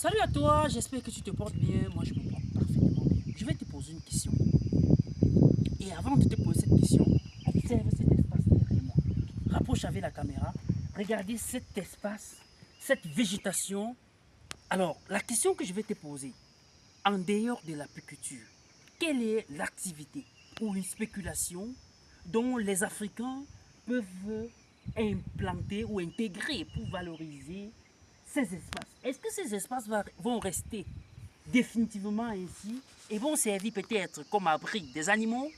Salut à toi, j'espère que tu te portes bien. Moi, je me porte parfaitement bien. Je vais te poser une question. Et avant de te poser cette question, observe cet espace derrière moi. Rapproche avec la caméra. Regardez cet espace, cette végétation. Alors, la question que je vais te poser, en dehors de l'apiculture, quelle est l'activité ou une spéculation dont les Africains peuvent implanter ou intégrer pour valoriser ces espaces? Est-ce que ces espaces vont rester définitivement ainsi et vont servir peut-être comme abri des animaux?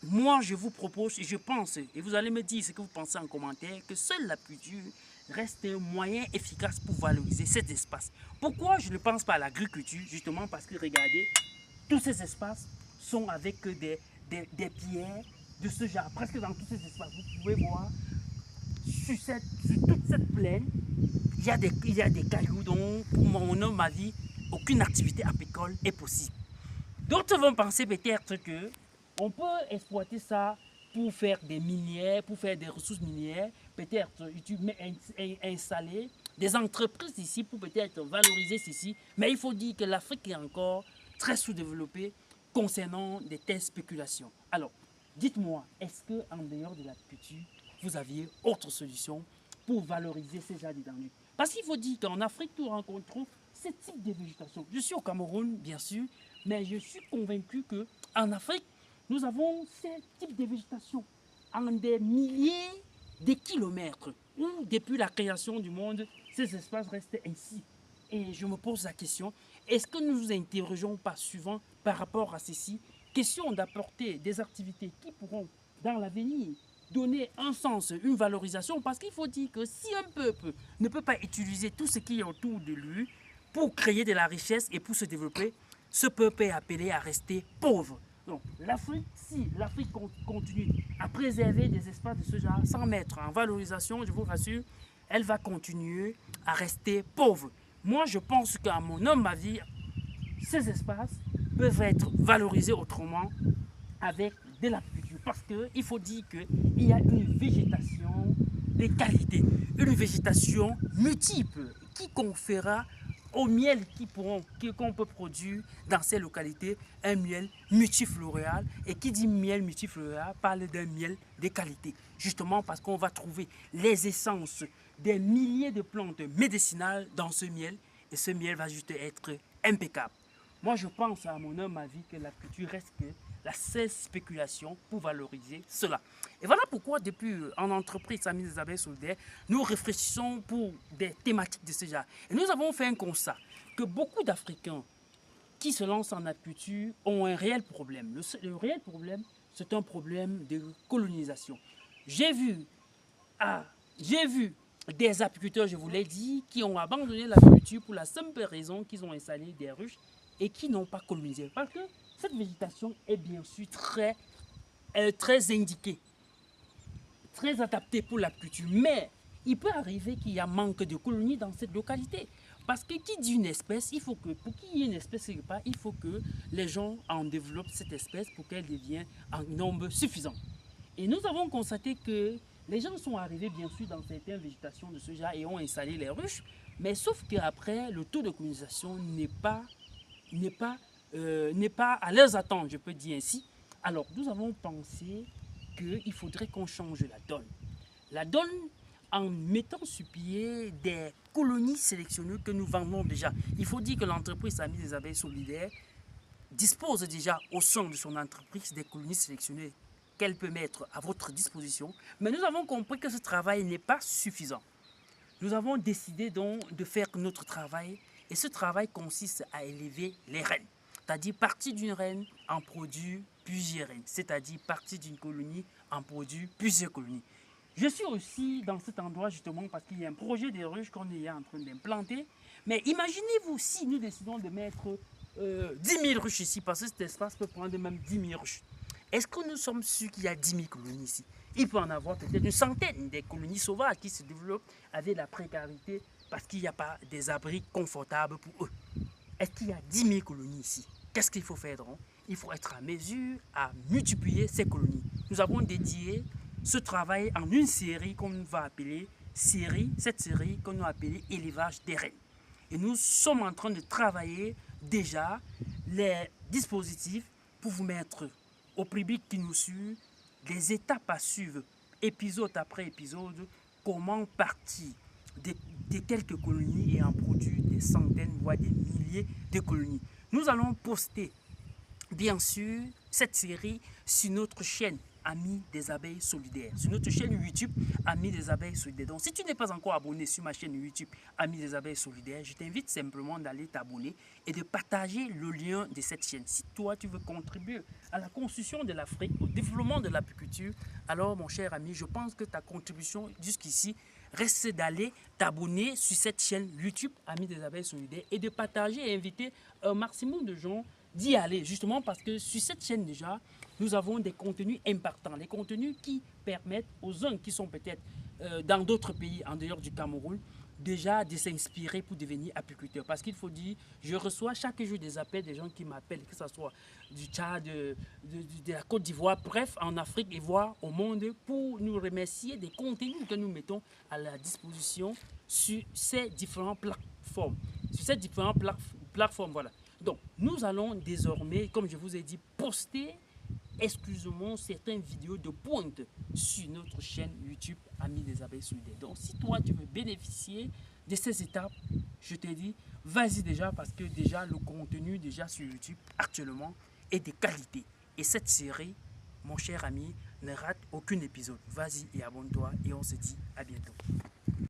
Moi, je vous propose, et je pense, et vous allez me dire ce que vous pensez en commentaire, que seule la culture reste un moyen efficace pour valoriser cet espace. Pourquoi je ne pense pas à l'agriculture? Justement parce que, regardez, tous ces espaces sont avec des pierres de ce genre. Presque dans tous ces espaces, vous pouvez voir, sur toute cette plaine, il y a des cailloux dont, pour mon homme, ma vie, aucune activité apicole est possible. D'autres vont penser peut-être que on peut exploiter ça pour faire des minières, pour faire des ressources minières, peut-être installer des entreprises ici pour peut-être valoriser ceci. Mais il faut dire que l'Afrique est encore très sous-développée concernant des telles spéculations. Alors, dites-moi, est-ce qu'en dehors de l'agriculture, vous aviez autre solution pour valoriser ces jardins d'étendue? Parce qu'il faut dire qu'en Afrique, nous rencontrons ce type de végétation. Je suis au Cameroun, bien sûr, mais je suis convaincu qu'en Afrique, nous avons ce type de végétation en des milliers de kilomètres, où depuis la création du monde, ces espaces restent ainsi. Et je me pose la question, est-ce que nous nous interrogeons pas souvent par rapport à ceci? Question d'apporter des activités qui pourront, dans l'avenir, donner un sens, une valorisation, parce qu'il faut dire que si un peuple ne peut pas utiliser tout ce qui est autour de lui pour créer de la richesse et pour se développer, ce peuple est appelé à rester pauvre. Donc l'Afrique, si l'Afrique continue à préserver des espaces de ce genre sans mettre en valorisation, je vous rassure, elle va continuer à rester pauvre. Moi, je pense qu'à mon homme, ma vie, ces espaces peuvent être valorisés autrement avec de l'agriculture. Parce qu'il faut dire qu'il y a une végétation de qualité, une végétation multiple qui conférera au miel qu'on peut produire dans ces localités, un miel multifloréal. Et qui dit miel multifloréal parle d'un miel de qualité. Justement parce qu'on va trouver les essences des milliers de plantes médicinales dans ce miel. Et ce miel va juste être impeccable. Moi, je pense à mon homme, ma vie, que la culture reste que la seule spéculation pour valoriser cela. Et voilà pourquoi, depuis en entreprise Amis des Abeilles Solidaires, nous réfléchissons pour des thématiques de ce genre. Et nous avons fait un constat que beaucoup d'Africains qui se lancent en agriculture ont un réel problème. Le réel problème, c'est un problème de colonisation. J'ai vu des apiculteurs, je vous l'ai dit, qui ont abandonné l'agriculture pour la simple raison qu'ils ont installé des ruches et qui n'ont pas colonisé. Parce que cette végétation est bien sûr très indiquée, très adaptée pour la culture. Mais il peut arriver qu'il y a manque de colonies dans cette localité. Parce que qui dit une espèce, il faut que, pour qu'il y ait une espèce quelque part, il faut que les gens en développent cette espèce pour qu'elle devienne en nombre suffisant. Et nous avons constaté que les gens sont arrivés bien sûr dans certaines végétations de ce genre et ont installé les ruches. Mais sauf qu'après, le taux de colonisation n'est pas à leurs attentes, je peux dire ainsi. Alors, nous avons pensé qu'il faudrait qu'on change la donne. La donne en mettant sur pied des colonies sélectionnées que nous vendons déjà. Il faut dire que l'entreprise Amis des Abeilles Solidaires dispose déjà au sein de son entreprise des colonies sélectionnées qu'elle peut mettre à votre disposition. Mais nous avons compris que ce travail n'est pas suffisant. Nous avons décidé donc de faire notre travail et ce travail consiste à élever les reines. C'est-à-dire partir d'une reine en produire plusieurs reines. C'est-à-dire partir d'une colonie en produire plusieurs colonies. Je suis aussi dans cet endroit justement parce qu'il y a un projet de ruches qu'on est en train d'implanter. Mais imaginez-vous si nous décidons de mettre 10 000 ruches ici, parce que cet espace peut prendre même 10 000 ruches. Est-ce que nous sommes sûrs qu'il y a 10 000 colonies ici? Il peut en avoir peut-être une centaine des colonies sauvages qui se développent avec la précarité parce qu'il n'y a pas des abris confortables pour eux. Est-ce qu'il y a 10 000 colonies ici? Qu'est-ce qu'il faut faire donc? Il faut être en mesure à multiplier ces colonies. Nous avons dédié ce travail en une série qu'on va appeler cette série qu'on a appelée élevage des reines. Et nous sommes en train de travailler déjà les dispositifs pour vous mettre au public qui nous suit les étapes à suivre, épisode après épisode, comment partir de quelques colonies et en produire des centaines, voire des milliers de colonies. Nous allons poster, bien sûr, cette série sur notre chaîne Amis des abeilles solidaires, sur notre chaîne YouTube Amis des abeilles solidaires. Donc si tu n'es pas encore abonné sur ma chaîne YouTube Amis des abeilles solidaires, je t'invite simplement d'aller t'abonner et de partager le lien de cette chaîne. Si toi tu veux contribuer à la construction de l'Afrique, au développement de l'apiculture, alors mon cher ami, je pense que ta contribution jusqu'ici reste d'aller t'abonner sur cette chaîne YouTube Amis des abeilles solidaires et de partager et inviter un maximum de gens d'y aller, justement parce que sur cette chaîne déjà, nous avons des contenus impactants, les contenus qui permettent aux gens qui sont peut-être dans d'autres pays en dehors du Cameroun, déjà de s'inspirer pour devenir apiculteur. Parce qu'il faut dire, je reçois chaque jour des appels des gens qui m'appellent, que ce soit du Tchad, de la Côte d'Ivoire, bref, en Afrique et voire au monde, pour nous remercier des contenus que nous mettons à la disposition sur ces différentes plateformes. Sur ces différentes plateformes, voilà. Donc, nous allons désormais, comme je vous ai dit, poster exclusivement certaines vidéos de pointe sur notre chaîne YouTube Amis des abeilles solidaires. Donc, si toi, tu veux bénéficier de ces étapes, je te dis, vas-y déjà parce que déjà, le contenu déjà sur YouTube actuellement est de qualité. Et cette série, mon cher ami, ne rate aucun épisode. Vas-y et abonne-toi et on se dit à bientôt.